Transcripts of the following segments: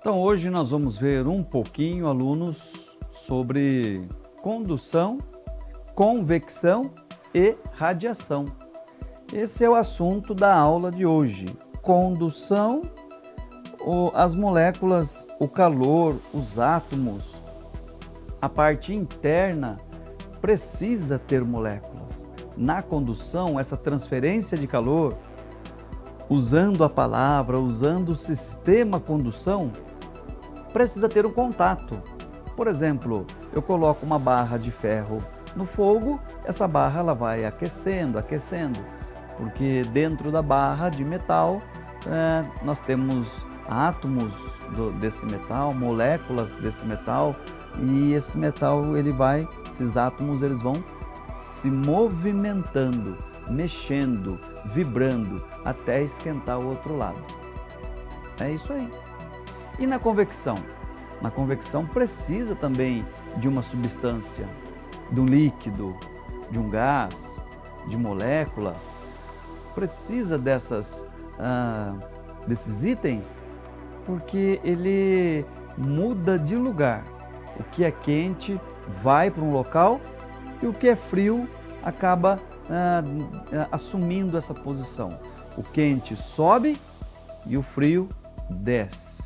Então hoje nós vamos ver um pouquinho, alunos, sobre condução, convecção e radiação. Esse é o assunto da aula de hoje. Condução, as moléculas, o calor, os átomos, a parte interna precisa ter moléculas. Na condução, essa transferência de calor, usando a palavra, usando o sistema condução, precisa ter um contato. Por exemplo, eu coloco uma barra de ferro no fogo, essa barra ela vai aquecendo, porque dentro da barra de metal nós temos átomos desse metal, moléculas desse metal, e esse metal esses átomos eles vão se movimentando, mexendo, vibrando até esquentar o outro lado. É isso aí. E na convecção? Na convecção precisa também de uma substância, de um líquido, de um gás, de moléculas. Precisa desses itens porque ele muda de lugar. O que é quente vai para um local e o que é frio acaba assumindo essa posição. O quente sobe e o frio desce.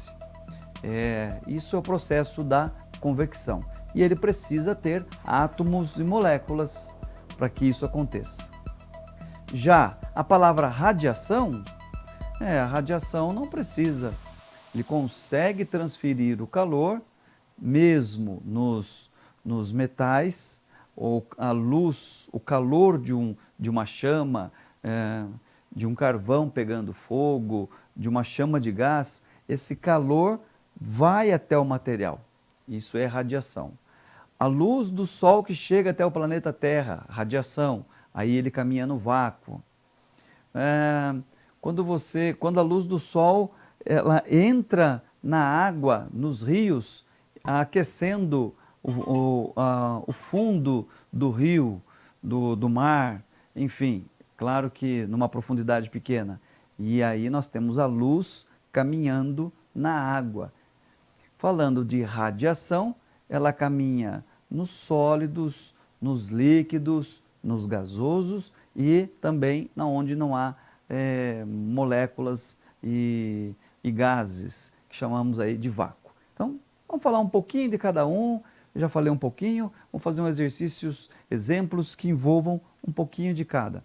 Isso é o processo da convecção. E ele precisa ter átomos e moléculas para que isso aconteça. Já a palavra radiação, a radiação não precisa. Ele consegue transferir o calor, mesmo nos metais, ou a luz, o calor de uma chama, de um carvão pegando fogo, de uma chama de gás, esse calor vai até o material. Isso é radiação. A luz do Sol que chega até o planeta Terra, radiação, aí ele caminha no vácuo. Quando a luz do Sol ela entra na água, nos rios, aquecendo o fundo do rio, do mar, enfim, claro que numa profundidade pequena. E aí nós temos a luz caminhando na água. Falando de radiação, ela caminha nos sólidos, nos líquidos, nos gasosos e também onde não há moléculas e gases, que chamamos aí de vácuo. Então, vamos falar um pouquinho de cada um. Eu já falei um pouquinho, vamos fazer exemplos que envolvam um pouquinho de cada.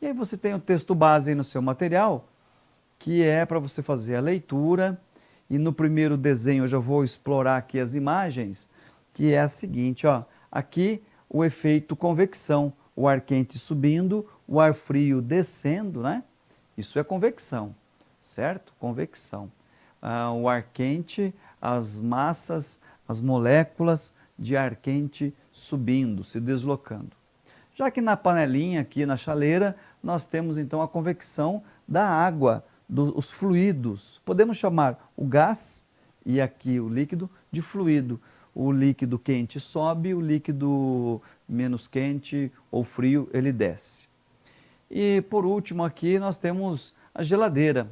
E aí você tem o texto base aí no seu material, que é para você fazer a leitura. E no primeiro desenho eu já vou explorar aqui as imagens, que é a seguinte, ó. Aqui o efeito convecção, o ar quente subindo, o ar frio descendo, né? Isso é convecção, certo? Convecção. O ar quente, as massas, as moléculas de ar quente subindo, se deslocando. Já que na panelinha aqui, na chaleira, nós temos então a convecção da água, dos fluidos. Podemos chamar o gás e aqui o líquido de fluido. O líquido quente sobe, o líquido menos quente ou frio ele desce. E por último aqui nós temos a geladeira.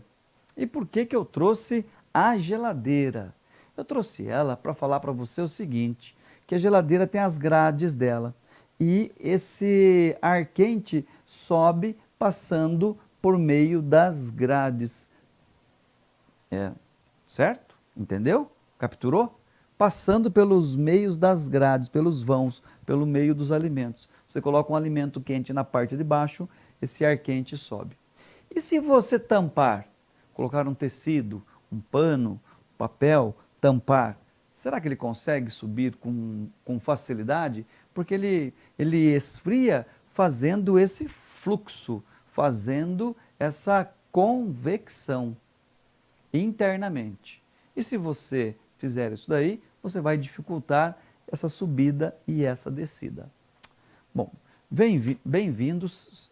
E por que eu trouxe a geladeira? Eu trouxe ela para falar para você o seguinte, que a geladeira tem as grades dela e esse ar quente sobe passando por meio das grades. Certo? Entendeu? Capturou? Passando pelos meios das grades, pelos vãos, pelo meio dos alimentos. Você coloca um alimento quente na parte de baixo, esse ar quente sobe. E se você tampar, colocar um tecido, um pano, papel, tampar, será que ele consegue subir com facilidade? Porque ele esfria fazendo esse fluxo, fazendo essa convecção internamente. E se você fizer isso daí, você vai dificultar essa subida e essa descida. Bom, bem-vindos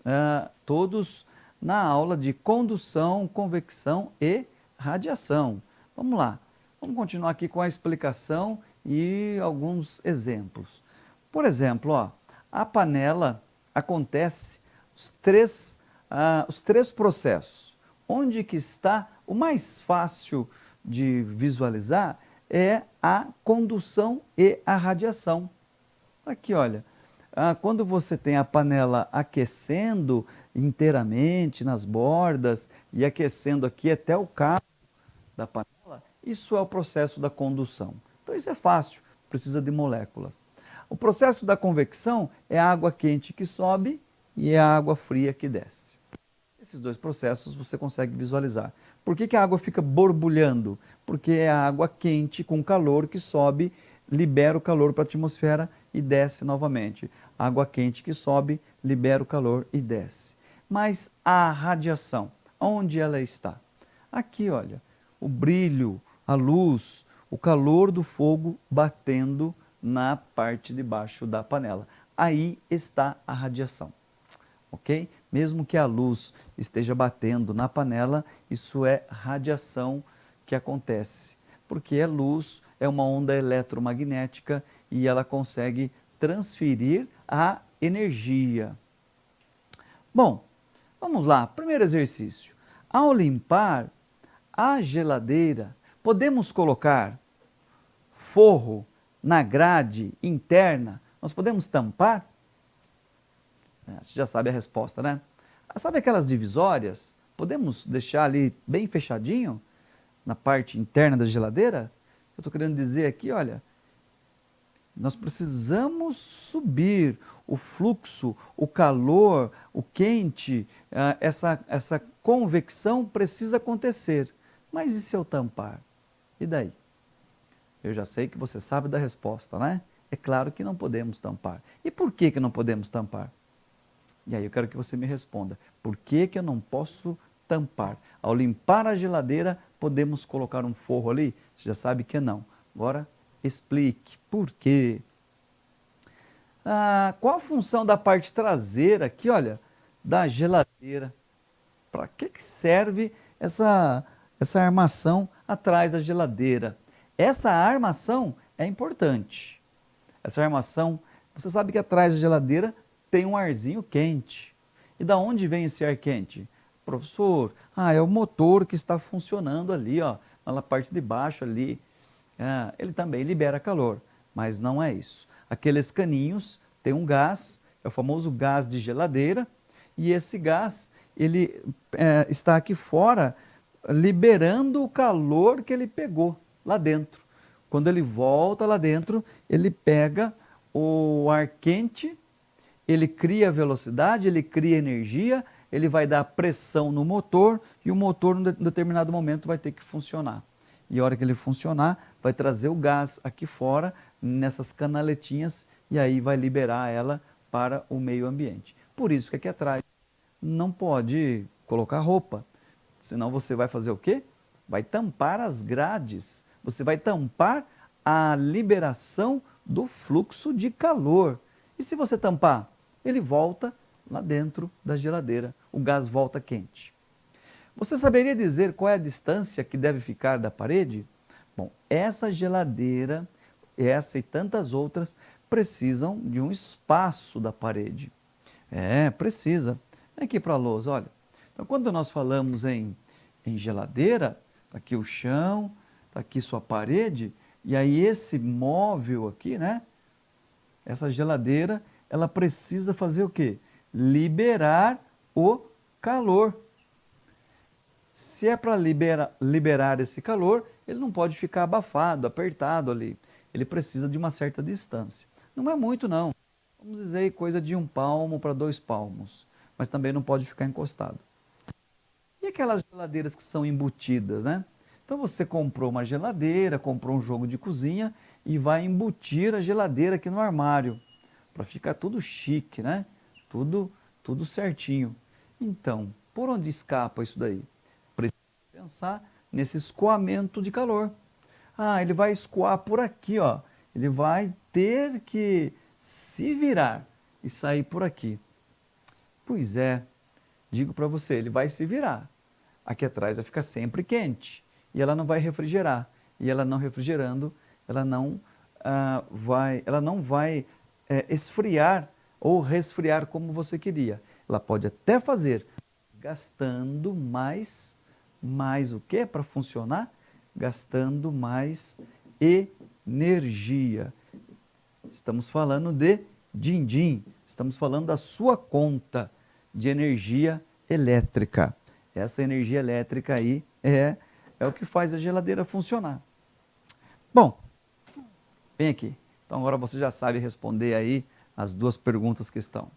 todos na aula de condução, convecção e radiação. Vamos lá, vamos continuar aqui com a explicação e alguns exemplos. Por exemplo, ó, a panela acontece os três processos. Onde que está o mais fácil de visualizar é a condução e a radiação. Aqui, olha, quando você tem a panela aquecendo inteiramente nas bordas e aquecendo aqui até o cabo da panela, isso é o processo da condução. Então isso é fácil, precisa de moléculas. O processo da convecção é a água quente que sobe e a água fria que desce. Esses dois processos você consegue visualizar. Por que a água fica borbulhando? Porque é a água quente com calor que sobe, libera o calor para a atmosfera e desce novamente. A água quente que sobe, libera o calor e desce. Mas a radiação, onde ela está? Aqui, olha, o brilho, a luz, o calor do fogo batendo na parte de baixo da panela. Aí está a radiação, ok? Mesmo que a luz esteja batendo na panela, isso é radiação que acontece, porque a luz é uma onda eletromagnética e ela consegue transferir a energia. Bom, vamos lá, primeiro exercício. Ao limpar a geladeira, podemos colocar forro na grade interna? Nós podemos tampar? Você já sabe a resposta, né? Sabe aquelas divisórias? Podemos deixar ali bem fechadinho na parte interna da geladeira? Eu estou querendo dizer aqui, olha, nós precisamos subir o fluxo, o calor, o quente, essa convecção precisa acontecer. Mas e se eu tampar? E daí? Eu já sei que você sabe da resposta, né? É claro que não podemos tampar. E por que não podemos tampar? E aí eu quero que você me responda. Por que eu não posso tampar? Ao limpar a geladeira, podemos colocar um forro ali? Você já sabe que não. Agora, explique por quê. Qual a função da parte traseira aqui, olha, da geladeira? Para que serve essa armação atrás da geladeira? Essa armação é importante. Essa armação, você sabe que atrás da geladeira tem um arzinho quente. E da onde vem esse ar quente? Professor, é o motor que está funcionando ali, ó, na parte de baixo ali. Ele também libera calor, mas não é isso. Aqueles caninhos têm um gás, é o famoso gás de geladeira, e esse gás, ele está aqui fora, liberando o calor que ele pegou lá dentro. Quando ele volta lá dentro, ele pega o ar quente, ele cria velocidade, ele cria energia, ele vai dar pressão no motor e o motor, em determinado momento, vai ter que funcionar. E a hora que ele funcionar, vai trazer o gás aqui fora, nessas canaletinhas, e aí vai liberar ela para o meio ambiente. Por isso que aqui atrás não pode colocar roupa, senão você vai fazer o quê? Vai tampar as grades, você vai tampar a liberação do fluxo de calor. E se você tampar, ele volta lá dentro da geladeira, o gás volta quente. Você saberia dizer qual é a distância que deve ficar da parede? Bom, essa geladeira, essa e tantas outras, precisam de um espaço da parede. Precisa. Vem aqui para a lousa, olha. Então, quando nós falamos em geladeira, está aqui o chão, está aqui sua parede, e aí esse móvel aqui, né? Essa geladeira, ela precisa fazer o quê? Liberar o calor. Se é para liberar esse calor, ele não pode ficar abafado, apertado ali. Ele precisa de uma certa distância. Não é muito, não. Vamos dizer coisa de 1 palmo para 2 palmos. Mas também não pode ficar encostado. E aquelas geladeiras que são embutidas, né? Então você comprou uma geladeira, comprou um jogo de cozinha e vai embutir a geladeira aqui no armário. Para ficar tudo chique, né? Tudo certinho. Então, por onde escapa isso daí? Precisa pensar nesse escoamento de calor. Ele vai escoar por aqui, ó. Ele vai ter que se virar e sair por aqui. Pois é, digo para você, ele vai se virar. Aqui atrás vai ficar sempre quente e ela não vai refrigerar. E ela não refrigerando, ela não vai esfriar ou resfriar como você queria. Ela pode até fazer, gastando mais o quê para funcionar? gastando mais energia. Estamos falando de din-din, estamos falando da sua conta de energia elétrica. Essa energia elétrica aí é o que faz a geladeira funcionar. Bom, vem aqui. Então agora você já sabe responder aí as duas perguntas que estão.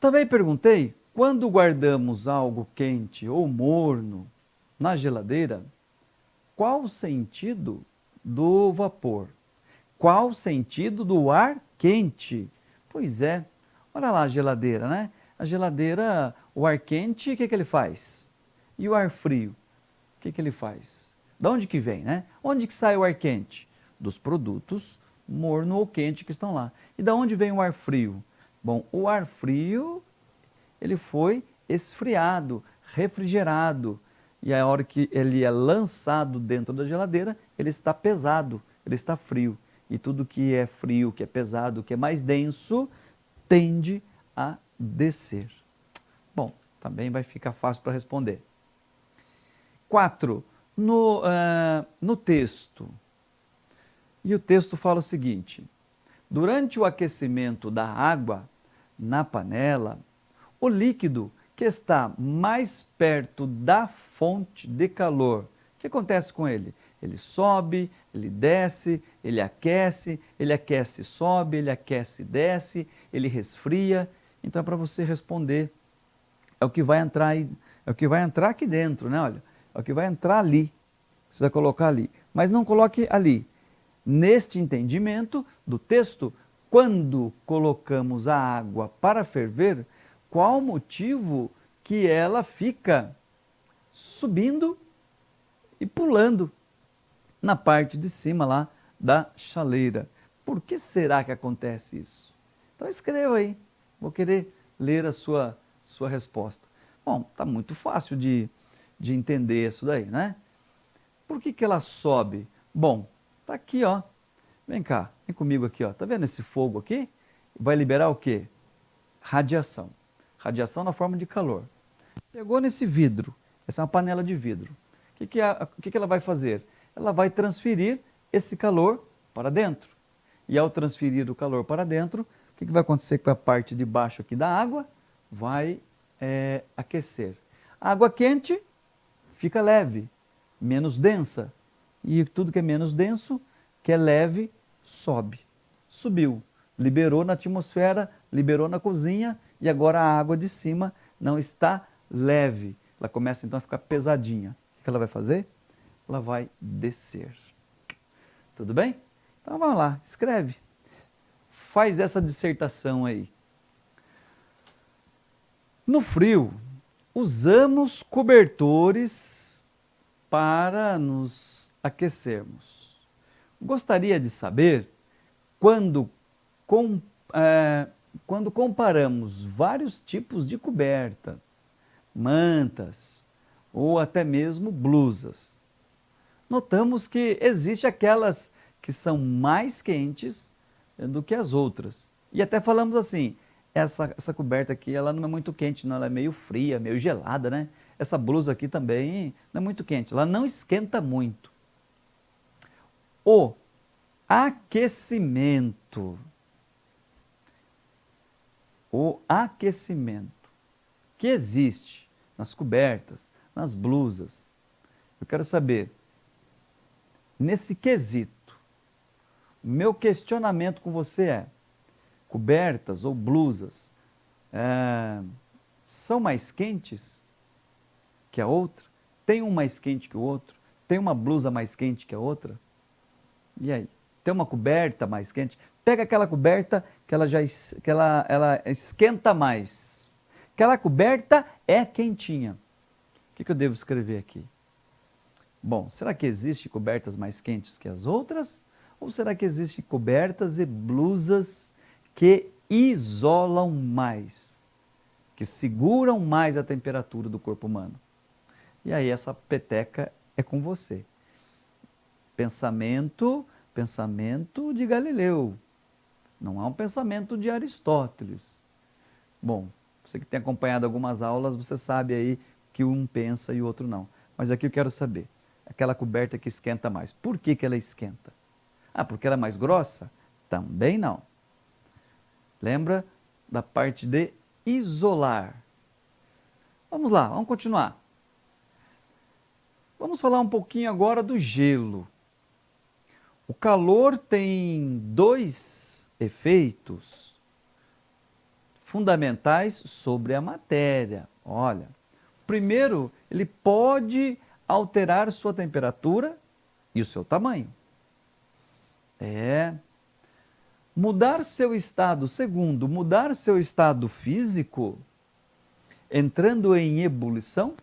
Também perguntei, quando guardamos algo quente ou morno na geladeira, qual o sentido do vapor? Qual o sentido do ar quente? Pois é, olha lá a geladeira, né? A geladeira, o ar quente, o que ele faz? E o ar frio, o que ele faz? De onde que vem, né? Onde que sai o ar quente? Dos produtos morno ou quente que estão lá. E de onde vem o ar frio? Bom, o ar frio, ele foi esfriado, refrigerado. E a hora que ele é lançado dentro da geladeira, ele está pesado, ele está frio. E tudo que é frio, que é pesado, que é mais denso, tende a descer. Bom, também vai ficar fácil para responder. 4. No texto. E o texto fala o seguinte: durante o aquecimento da água na panela, o líquido que está mais perto da fonte de calor, o que acontece com ele? Ele sobe, ele desce, ele aquece, sobe, ele aquece, desce, ele resfria. Então é para você responder. É o que vai entrar aí, é o que vai entrar aqui dentro, né? Olha, é o que vai entrar ali. Você vai colocar ali. Mas não coloque ali. Neste entendimento do texto, quando colocamos a água para ferver, qual o motivo que ela fica subindo e pulando na parte de cima lá da chaleira? Por que será que acontece isso? Então escreva aí, vou querer ler a sua resposta. Bom, está muito fácil de entender isso daí, né? Por que ela sobe? Bom, tá aqui, ó. Vem cá, vem comigo aqui, ó. Tá vendo esse fogo aqui? Vai liberar o quê? Radiação. Radiação na forma de calor. Pegou nesse vidro, essa é uma panela de vidro. O que ela vai fazer? Ela vai transferir esse calor para dentro. E ao transferir o calor para dentro, o que vai acontecer com a parte de baixo aqui da água? Vai aquecer. A água quente fica leve, menos densa. E tudo que é menos denso, que é leve, sobe. Subiu, liberou na atmosfera, liberou na cozinha e agora a água de cima não está leve. Ela começa então a ficar pesadinha. O que ela vai fazer? Ela vai descer. Tudo bem? Então vamos lá, escreve. Faz essa dissertação aí. No frio, usamos cobertores para nos aquecermos. Gostaria de saber quando comparamos vários tipos de coberta, mantas ou até mesmo blusas, notamos que existem aquelas que são mais quentes do que as outras. E até falamos assim, essa coberta aqui, ela não é muito quente, não, ela é meio fria, meio gelada, né? Essa blusa aqui também não é muito quente, ela não esquenta muito. O aquecimento. O aquecimento que existe nas cobertas, nas blusas. Eu quero saber, nesse quesito, meu questionamento com você é: cobertas ou blusas são mais quentes que a outra? Tem um mais quente que o outro? Tem uma blusa mais quente que a outra? E aí? Tem uma coberta mais quente? Pega aquela coberta que ela esquenta mais. Aquela coberta é quentinha. O que eu devo escrever aqui? Bom, será que existem cobertas mais quentes que as outras? Ou será que existem cobertas e blusas que isolam mais, que seguram mais a temperatura do corpo humano? E aí essa peteca é com você. Pensamento de Galileu. Não é um pensamento de Aristóteles. Bom, você que tem acompanhado algumas aulas, você sabe aí que um pensa e o outro não. Mas aqui eu quero saber. aquela coberta que esquenta mais. Por que que ela esquenta? Ah, porque ela é mais grossa? Também não. Lembra da parte de isolar. Vamos lá, vamos continuar. Vamos falar um pouquinho agora do gelo. O calor tem dois efeitos fundamentais sobre a matéria. Olha, primeiro, ele pode alterar sua temperatura e o seu tamanho. Mudar seu estado, segundo, mudar seu estado físico, entrando em ebulição,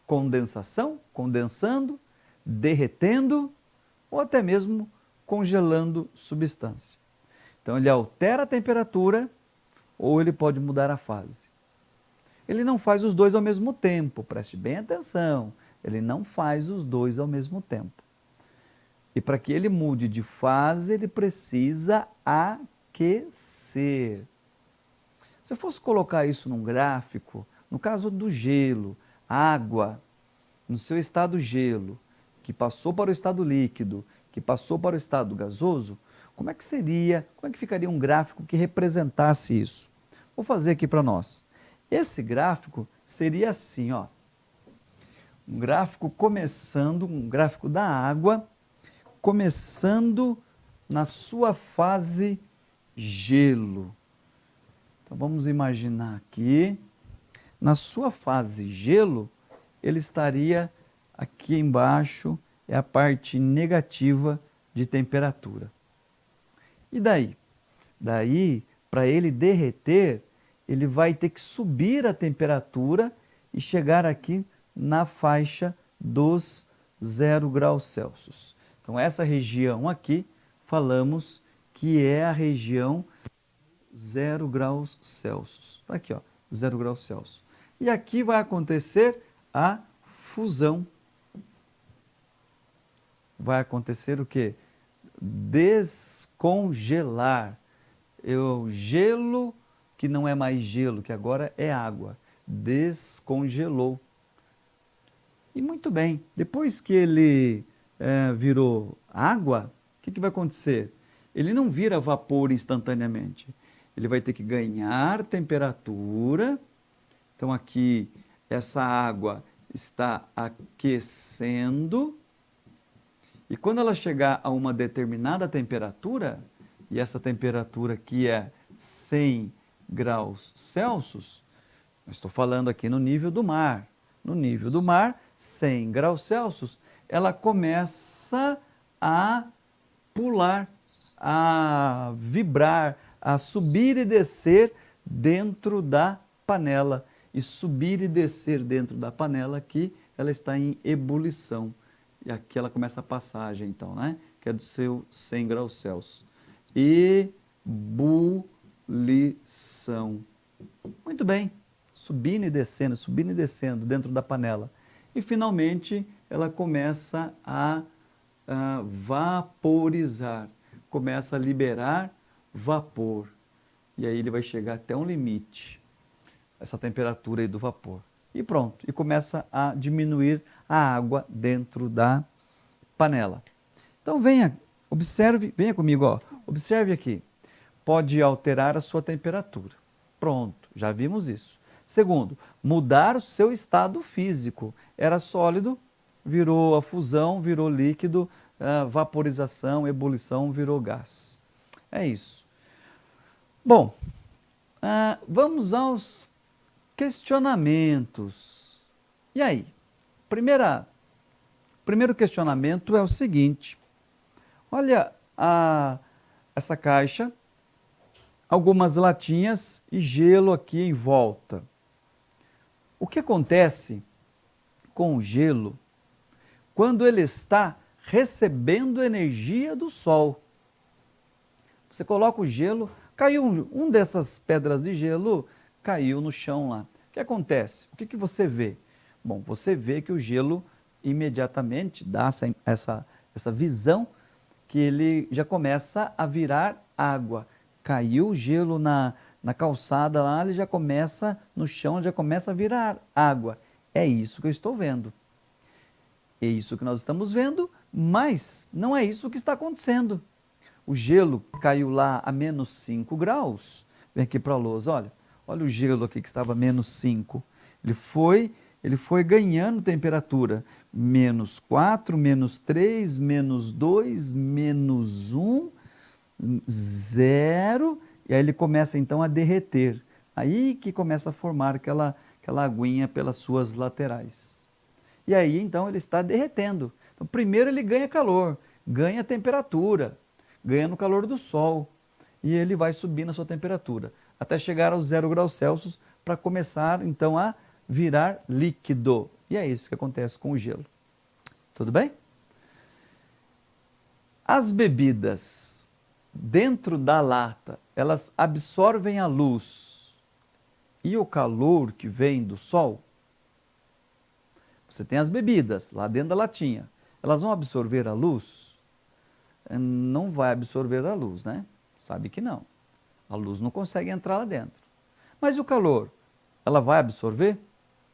condensação, condensando, derretendo ou até mesmo congelando substância. Então ele altera a temperatura ou ele pode mudar a fase. Ele não faz os dois ao mesmo tempo, preste bem atenção, ele não faz os dois ao mesmo tempo. E para que ele mude de fase, ele precisa aquecer. Se eu fosse colocar isso num gráfico, no caso do gelo, água, no seu estado gelo, que passou para o estado líquido, que passou para o estado gasoso, como é que ficaria um gráfico que representasse isso? Vou fazer aqui para nós. Esse gráfico seria assim, ó. Um gráfico um gráfico da água, começando na sua fase gelo. Então vamos imaginar aqui, na sua fase gelo, ele estaria aqui embaixo, é a parte negativa de temperatura. E daí? Daí, para ele derreter, ele vai ter que subir a temperatura e chegar aqui na faixa dos 0 graus Celsius. Então, essa região aqui, falamos que é a região 0 graus Celsius. Está aqui, ó, 0 graus Celsius. E aqui vai acontecer a fusão. Vai acontecer o quê? Descongelar. O gelo, que não é mais gelo, que agora é água, descongelou. E muito bem, depois que ele virou água, o que vai acontecer? Ele não vira vapor instantaneamente. Ele vai ter que ganhar temperatura. Então aqui, essa água está aquecendo. E quando ela chegar a uma determinada temperatura, e essa temperatura aqui é 100 graus Celsius, eu estou falando aqui no nível do mar. No nível do mar, 100 graus Celsius, ela começa a pular, a vibrar, a subir e descer dentro da panela. E subir e descer dentro da panela aqui, ela está em ebulição. E aqui ela começa a passagem, então, né? Que é do seu 100 graus Celsius. Ebulição. Muito bem. Subindo e descendo dentro da panela. E, finalmente, ela começa a vaporizar. Começa a liberar vapor. E aí ele vai chegar até um limite, essa temperatura aí do vapor. E pronto. E começa a diminuir a água dentro da panela. Então venha comigo, ó. Observe aqui. Pode alterar a sua temperatura. Pronto, já vimos isso. Segundo, mudar o seu estado físico. Era sólido, virou a fusão, virou líquido, vaporização, ebulição, virou gás. É isso. Bom, vamos aos questionamentos. E aí? Primeiro questionamento é o seguinte. Olha essa caixa, algumas latinhas e gelo aqui em volta. O que acontece com o gelo quando ele está recebendo energia do sol? Você coloca o gelo, caiu um dessas pedras de gelo, caiu no chão lá. O que acontece? O que você vê? Bom, você vê que o gelo imediatamente dá essa visão que ele já começa a virar água. Caiu o gelo na calçada lá, ele já começa no chão, já começa a virar água. É isso que eu estou vendo. É isso que nós estamos vendo, mas não é isso que está acontecendo. O gelo caiu lá a menos 5 graus. Vem aqui para a lousa, olha. Olha o gelo aqui que estava a menos 5. Ele foi ganhando temperatura. Menos 4, menos 3, menos 2, menos 1, 0. E aí ele começa então a derreter. Aí que começa a formar aquela aguinha pelas suas laterais. E aí então ele está derretendo. Então, primeiro ele ganha calor, ganha temperatura, ganha no calor do sol. E ele vai subindo a sua temperatura, até chegar aos 0 graus Celsius, para começar então a virar líquido. E é isso que acontece com o gelo. Tudo bem? As bebidas dentro da lata, elas absorvem a luz e o calor que vem do sol. Você tem as bebidas lá dentro da latinha. Elas vão absorver a luz? Não vai absorver a luz, né? Sabe que não. A luz não consegue entrar lá dentro. Mas o calor, ela vai absorver?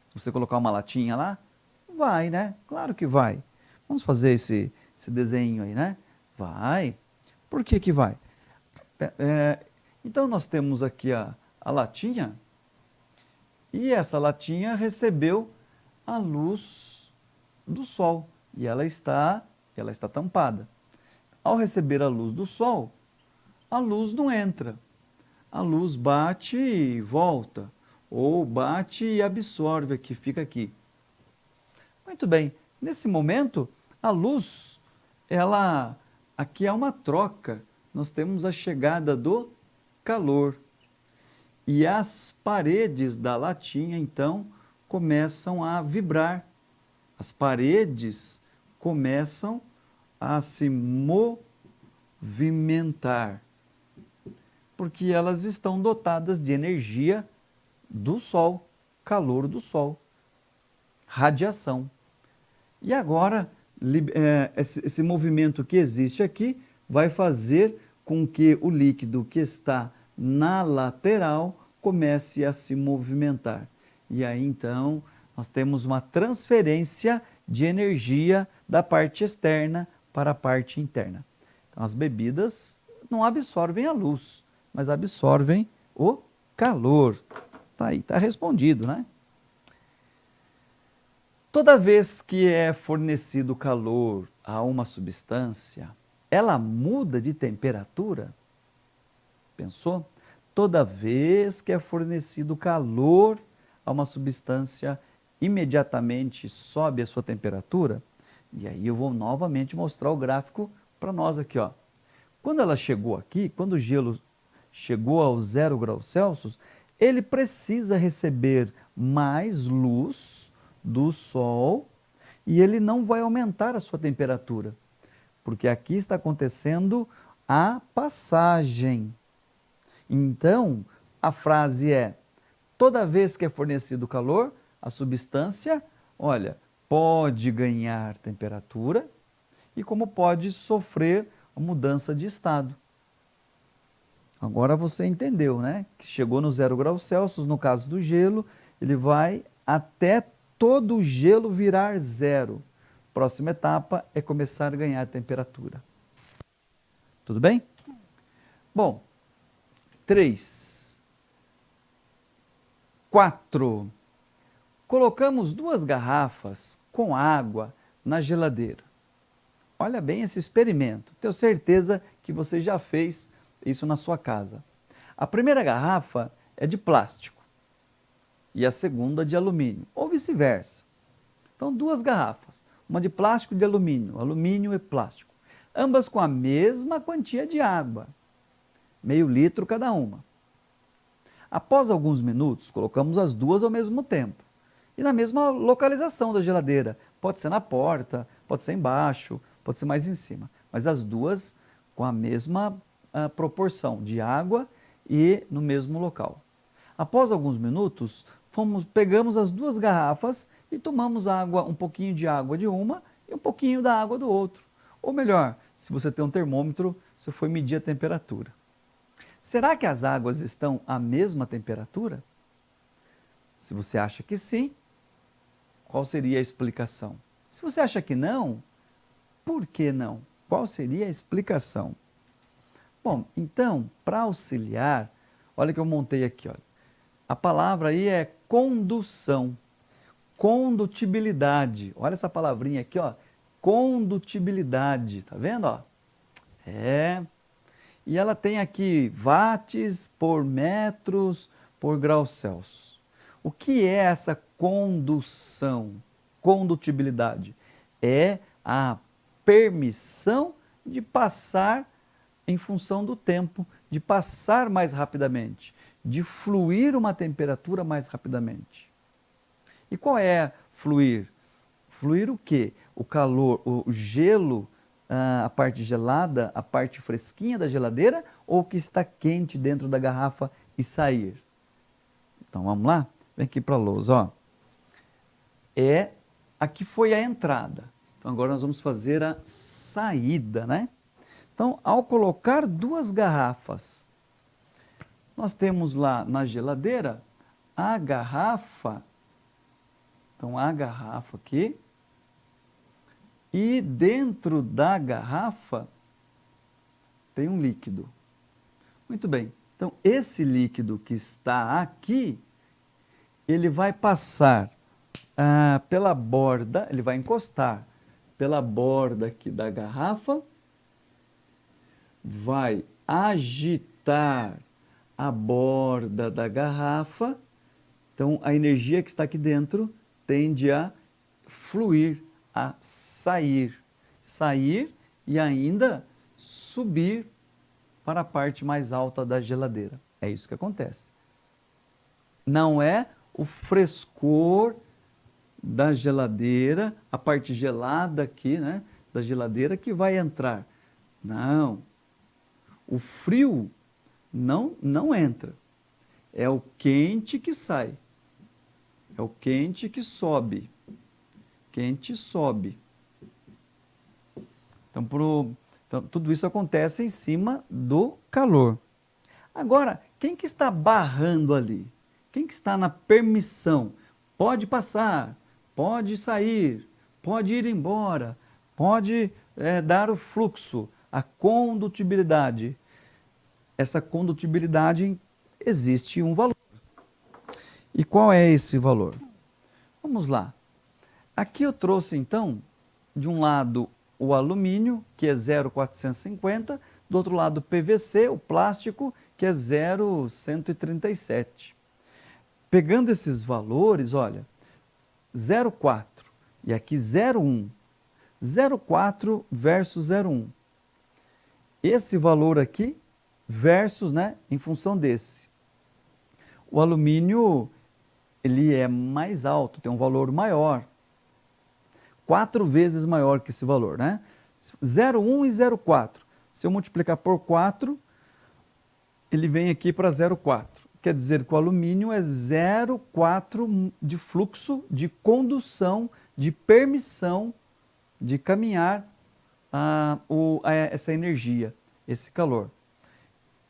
Se você colocar uma latinha lá, vai, né? Claro que vai. Vamos fazer esse desenho aí, né? Vai. Por que que vai? Então nós temos aqui a latinha, e essa latinha recebeu a luz do sol e ela está tampada. Ao receber a luz do sol, a luz não entra. A luz bate e volta, ou bate e absorve aqui, fica aqui. Muito bem, nesse momento, a luz, aqui é uma troca. Nós temos a chegada do calor. E as paredes da latinha, então, começam a vibrar. As paredes começam a se movimentar, porque elas estão dotadas de energia do sol, calor do sol, radiação. E agora, esse movimento que existe aqui vai fazer com que o líquido que está na lateral comece a se movimentar. E aí, então, nós temos uma transferência de energia da parte externa para a parte interna. Então, as bebidas não absorvem a luz, mas absorvem o calor. Tá aí, está respondido, né? Toda vez que é fornecido calor a uma substância, ela muda de temperatura? Pensou? Toda vez que é fornecido calor a uma substância, imediatamente sobe a sua temperatura? E aí eu vou novamente mostrar o gráfico para nós aqui, ó. Quando ela chegou aqui, quando o gelo chegou aos 0 graus Celsius, ele precisa receber mais luz do sol e ele não vai aumentar a sua temperatura, porque aqui está acontecendo a passagem. Então, a frase é: toda vez que é fornecido calor, a substância, olha, pode ganhar temperatura e como pode sofrer a mudança de estado. Agora você entendeu, né? Que chegou no 0 graus Celsius, no caso do gelo, ele vai até todo o gelo virar zero. Próxima etapa é começar a ganhar temperatura. Tudo bem? Bom, 3, 4. Colocamos 2 garrafas com água na geladeira. Olha bem esse experimento. Tenho certeza que você já fez isso na sua casa. A primeira garrafa é de plástico e a segunda de alumínio, ou vice-versa. Então, 2 garrafas, uma de plástico e de alumínio, alumínio e plástico, ambas com a mesma quantia de água, meio litro cada uma. Após alguns minutos, colocamos as 2 ao mesmo tempo e na mesma localização da geladeira. Pode ser na porta, pode ser embaixo, pode ser mais em cima, mas as 2 com a mesma proporção de água e no mesmo local. Após alguns minutos, pegamos as 2 garrafas e tomamos água, um pouquinho de água de uma e um pouquinho da água do outro. Ou melhor, se você tem um termômetro, você foi medir a temperatura. Será que as águas estão à mesma temperatura? Se você acha que sim, qual seria a explicação? Se você acha que não, por que não? Qual seria a explicação? Bom, então, para auxiliar, olha que eu montei aqui, olha. A palavra aí é condução, condutibilidade. Olha essa palavrinha aqui, ó, condutibilidade, tá vendo, ó? É. E ela tem aqui watts por metros por graus Celsius. O que é essa condução, condutibilidade? É a permissão de passar em função do tempo, de passar mais rapidamente, de fluir uma temperatura mais rapidamente. E qual é fluir? Fluir o quê? O calor, o gelo, a parte gelada, a parte fresquinha da geladeira ou o que está quente dentro da garrafa e sair? Então vamos lá? Vem aqui para a lousa, ó. Aqui foi a entrada. Então agora nós vamos fazer a saída, né? Então, ao colocar duas garrafas, nós temos lá na geladeira a garrafa. Então, a garrafa aqui. E dentro da garrafa tem um líquido. Muito bem. Então, esse líquido que está aqui, ele vai passar pela borda, ele vai encostar pela borda aqui da garrafa, vai agitar a borda da garrafa. Então, a energia que está aqui dentro tende a fluir, a sair. Sair e ainda subir para a parte mais alta da geladeira. É isso que acontece. Não é o frescor da geladeira, a parte gelada aqui, né, da geladeira que vai entrar. Não. O frio não entra. É o quente que sai. É o quente que sobe. Quente sobe. Então, tudo isso acontece em cima do calor. Agora, quem que está barrando ali? Quem que está na permissão? Pode passar, pode sair, pode ir embora, pode dar o fluxo, a condutibilidade. Essa condutibilidade existe um valor. E qual é esse valor? Vamos lá. Aqui eu trouxe, então, de um lado o alumínio, que é 0,450, do outro lado o PVC, o plástico, que é 0,137. Pegando esses valores, olha, 0,4 e aqui 0,1. 0,4 versus 0,1. Esse valor aqui versus, né, em função desse. O alumínio, ele é mais alto, tem um valor maior. 4 vezes maior que esse valor, né? 0,1 e 0,4. Se eu multiplicar por 4, ele vem aqui para 0,4. Quer dizer que o alumínio é 0,4 de fluxo, de condução, de permissão de caminhar essa energia, esse calor.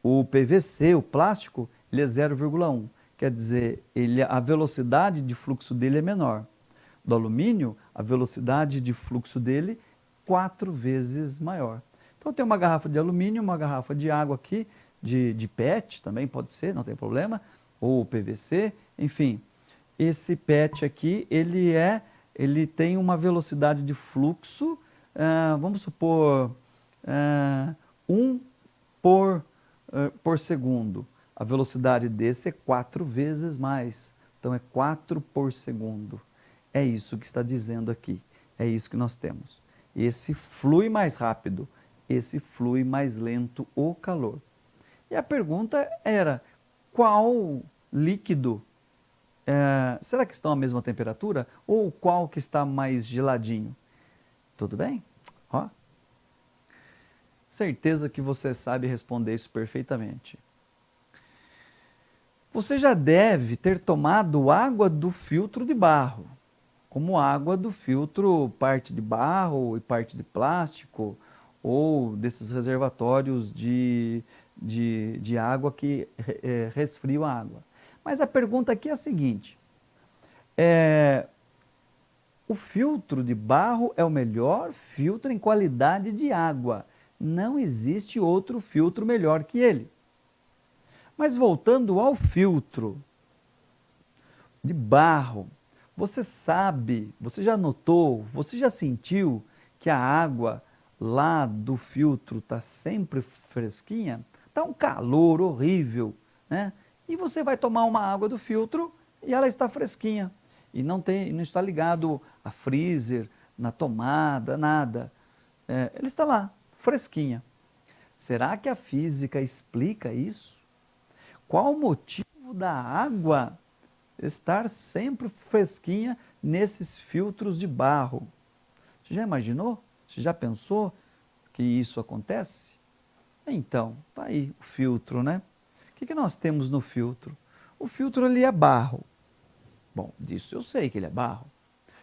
O PVC, o plástico, ele é 0,1. Quer dizer, a velocidade de fluxo dele é menor. Do alumínio, a velocidade de fluxo dele 4 vezes maior. Então, tem uma garrafa de alumínio, uma garrafa de água aqui, de PET também pode ser, não tem problema, ou PVC, enfim. Esse PET aqui, ele tem uma velocidade de fluxo, vamos supor, 1 por segundo. A velocidade desse é 4 vezes mais, então é 4 por segundo. É isso que está dizendo aqui, é isso que nós temos. Esse flui mais rápido, esse flui mais lento o calor. E a pergunta era, qual líquido, será que estão à mesma temperatura? Ou qual que está mais geladinho? Tudo bem? Ó. Certeza que você sabe responder isso perfeitamente. Você já deve ter tomado água do filtro de barro, como água do filtro parte de barro e parte de plástico, ou desses reservatórios de água que resfriam a água. Mas a pergunta aqui é a seguinte, O filtro de barro é o melhor filtro em qualidade de água. Não existe outro filtro melhor que ele. Mas voltando ao filtro de barro, você sabe, você já notou, você já sentiu que a água lá do filtro está sempre fresquinha? Está um calor horrível, né? E você vai tomar uma água do filtro e ela está fresquinha. E não está ligado a freezer, na tomada, nada. Ela está lá, fresquinha. Será que a física explica isso? Qual o motivo da água estar sempre fresquinha nesses filtros de barro? Você já imaginou? Você já pensou que isso acontece? Então, tá aí o filtro, né? O que nós temos no filtro? O filtro ali é barro. Bom, disso eu sei que ele é barro.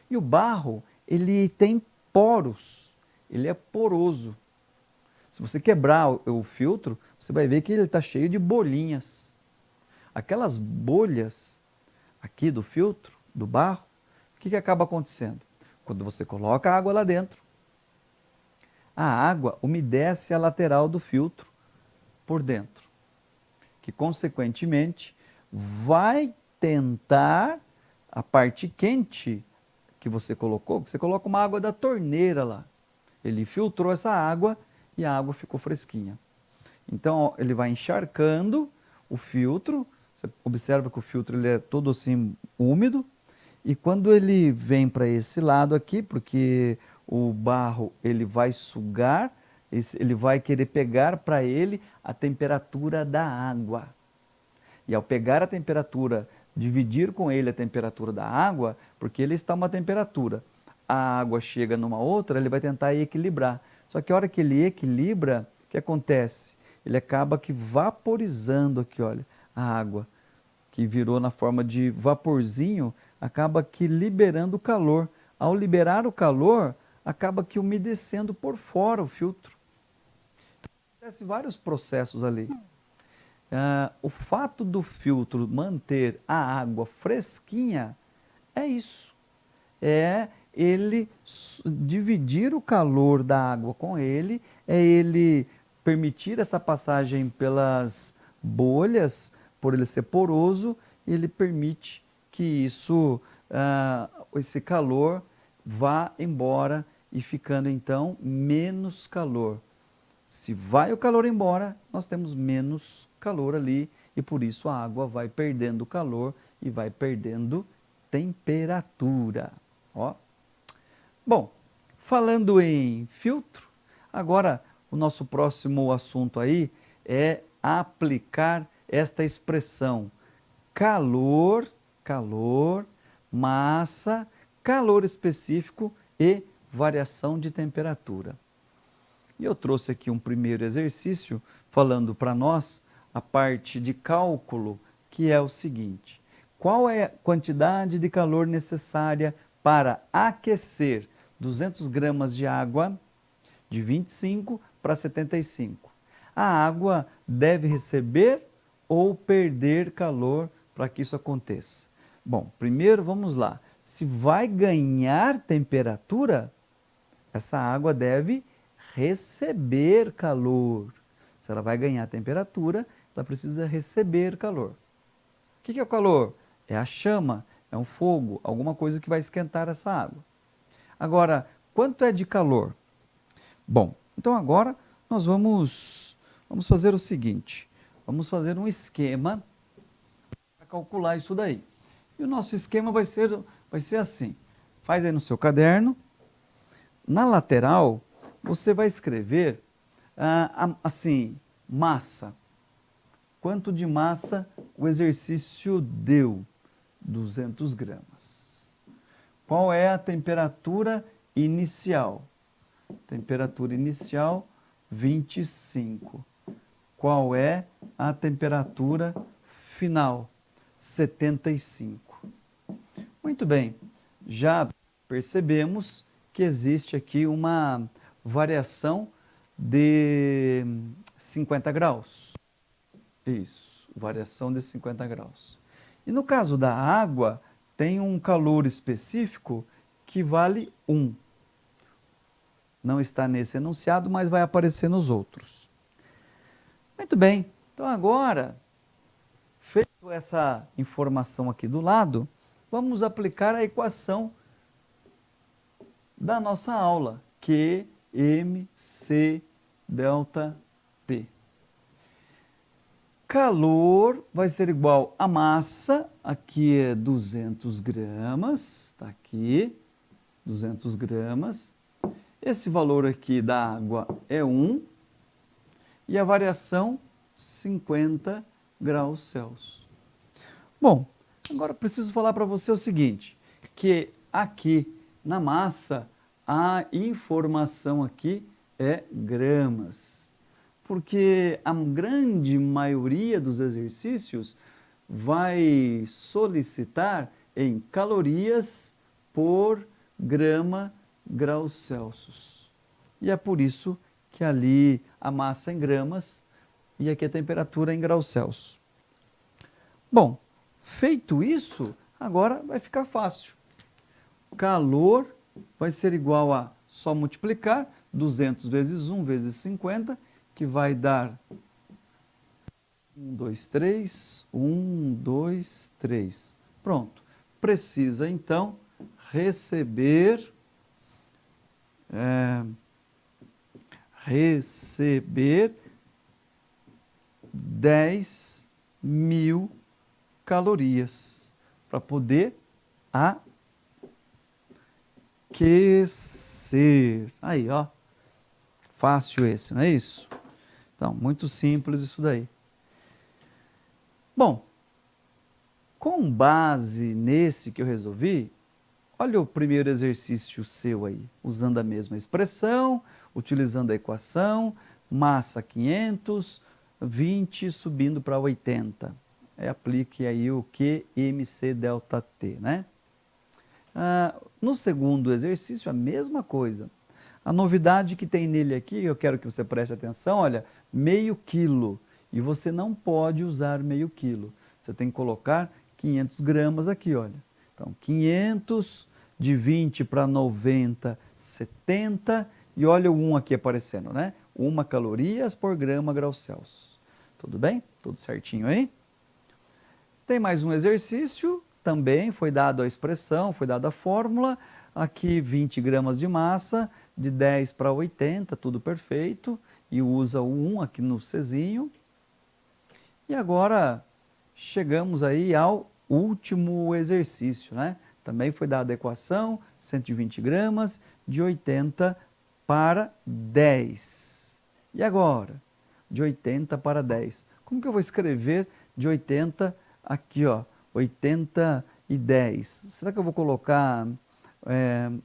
E o barro, ele tem poros, ele é poroso. Se você quebrar o filtro, você vai ver que ele está cheio de bolinhas. Aquelas bolhas aqui do filtro, do barro, o que acaba acontecendo? Quando você coloca a água lá dentro, a água umedece a lateral do filtro por dentro, que consequentemente vai tentar a parte quente que você colocou, que você coloca uma água da torneira lá. Ele filtrou essa água e a água ficou fresquinha. Então ele vai encharcando o filtro, você observa que o filtro ele é todo assim úmido, e quando ele vem para esse lado aqui, porque o barro ele vai sugar, ele vai querer pegar para ele a temperatura da água. E ao pegar a temperatura, dividir com ele a temperatura da água, porque ele está a uma temperatura, a água chega numa outra, ele vai tentar equilibrar. Só que a hora que ele equilibra, o que acontece? Ele acaba que vaporizando aqui, olha, a água, que virou na forma de vaporzinho, acaba que liberando o calor. Ao liberar o calor, acaba que umedecendo por fora o filtro. Acontece vários processos ali. O fato do filtro manter a água fresquinha é isso. É ele dividir o calor da água com ele, é ele permitir essa passagem pelas bolhas, por ele ser poroso, ele permite que esse calor vá embora e ficando então menos calor. Se vai o calor embora, nós temos menos calor ali e por isso a água vai perdendo calor e vai perdendo temperatura. Ó. Bom, falando em filtro, agora o nosso próximo assunto aí é aplicar esta expressão calor, calor, massa, calor específico e variação de temperatura. E eu trouxe aqui um primeiro exercício falando para nós a parte de cálculo, que é o seguinte: qual é a quantidade de calor necessária para aquecer 200 gramas de água de 25 para 75? A água deve receber ou perder calor para que isso aconteça? Bom, primeiro vamos lá. Se vai ganhar temperatura, essa água deve receber calor. Se ela vai ganhar temperatura, ela precisa receber calor. O que é o calor? É a chama, é um fogo, alguma coisa que vai esquentar essa água. Agora, quanto é de calor? Bom, então agora nós vamos fazer o seguinte, vamos fazer um esquema para calcular isso daí. E o nosso esquema vai ser assim, faz aí no seu caderno, na lateral você vai escrever assim, massa. Quanto de massa o exercício deu? 200 gramas. Qual é a temperatura inicial? Temperatura inicial, 25. Qual é a temperatura final? 75. Muito bem, já percebemos que existe aqui uma variação de 50 graus. Isso, variação de 50 graus. E no caso da água, tem um calor específico que vale 1. Não está nesse enunciado, mas vai aparecer nos outros. Muito bem, então agora, feito essa informação aqui do lado, vamos aplicar a equação da nossa aula, QMC delta T. Calor vai ser igual a massa, aqui é 200 gramas, está aqui, 200 gramas. Esse valor aqui da água é 1 e a variação 50 graus Celsius. Bom, agora preciso falar para você o seguinte, que aqui na massa a informação aqui é gramas, porque a grande maioria dos exercícios vai solicitar em calorias por grama graus Celsius. E é por isso que ali a massa em gramas e aqui a temperatura em graus Celsius. Bom, feito isso, agora vai ficar fácil. Calor vai ser igual a só multiplicar 200 vezes 1 vezes 50, que vai dar 1, 2, 3, 1, 2, 3. Pronto. Precisa, então, receber 10.000 calorias para poder aquecer. Aí, ó. Fácil esse, não é isso? Então, muito simples isso daí. Bom, com base nesse que eu resolvi, olha o primeiro exercício seu aí, usando a mesma expressão, utilizando a equação, massa 500, 20 subindo para 80. Aplique aí o QMC delta T, né? No segundo exercício, a mesma coisa. A novidade que tem nele aqui, eu quero que você preste atenção, olha, meio quilo. E você não pode usar meio quilo. Você tem que colocar 500 gramas aqui, olha. Então, 500 de 20 para 90, 70. E olha o 1 aqui aparecendo, né? 1 calorias por grama graus Celsius. Tudo bem? Tudo certinho aí? Tem mais um exercício, também foi dado a expressão, foi dada a fórmula. Aqui 20 gramas de massa, de 10 para 80, tudo perfeito. E usa o 1 aqui no Czinho. E agora chegamos aí ao último exercício, né? Também foi dada a equação, 120 gramas, de 80 para 10. E agora? De 80 para 10. Como que eu vou escrever de 80 aqui, ó? 80 e 10. Será que eu vou colocar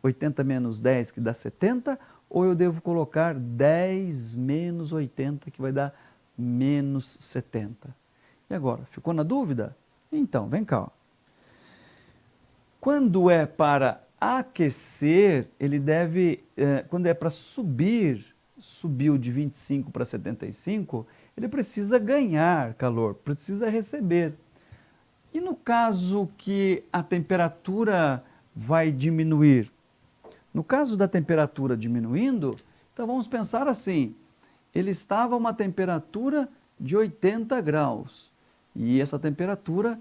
80 menos 10, que dá 70? Ou eu devo colocar 10 menos 80, que vai dar menos 70? E agora, ficou na dúvida? Então, vem cá. Ó. Quando é para aquecer, ele deve, quando é para subir, subiu de 25 para 75, ele precisa ganhar calor, precisa receber. E no caso que a temperatura vai diminuir? No caso da temperatura diminuindo, então vamos pensar assim, ele estava a uma temperatura de 80 graus e essa temperatura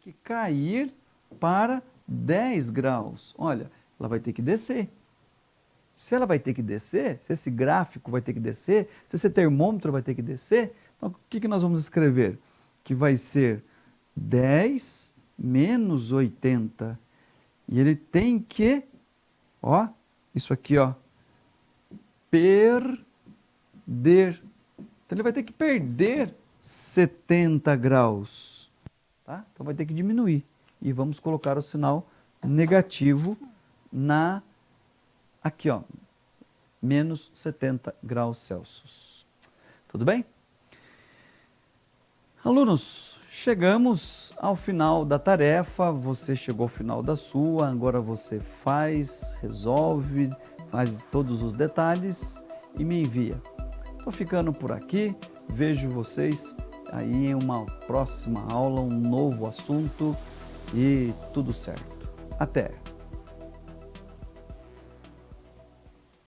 tem que cair para 10 graus. Olha, ela vai ter que descer. Se ela vai ter que descer, se esse gráfico vai ter que descer, se esse termômetro vai ter que descer, então o que nós vamos escrever? Que vai ser 10 menos 80. E ele tem que, ó, isso aqui, ó, perder. Então ele vai ter que perder 70 graus, tá? Então vai ter que diminuir. E vamos colocar o sinal negativo aqui, ó, menos 70 graus Celsius. Tudo bem? Alunos, chegamos ao final da tarefa, você chegou ao final da sua, agora você faz, resolve, faz todos os detalhes e me envia. Estou ficando por aqui, vejo vocês aí em uma próxima aula, um novo assunto e tudo certo. Até!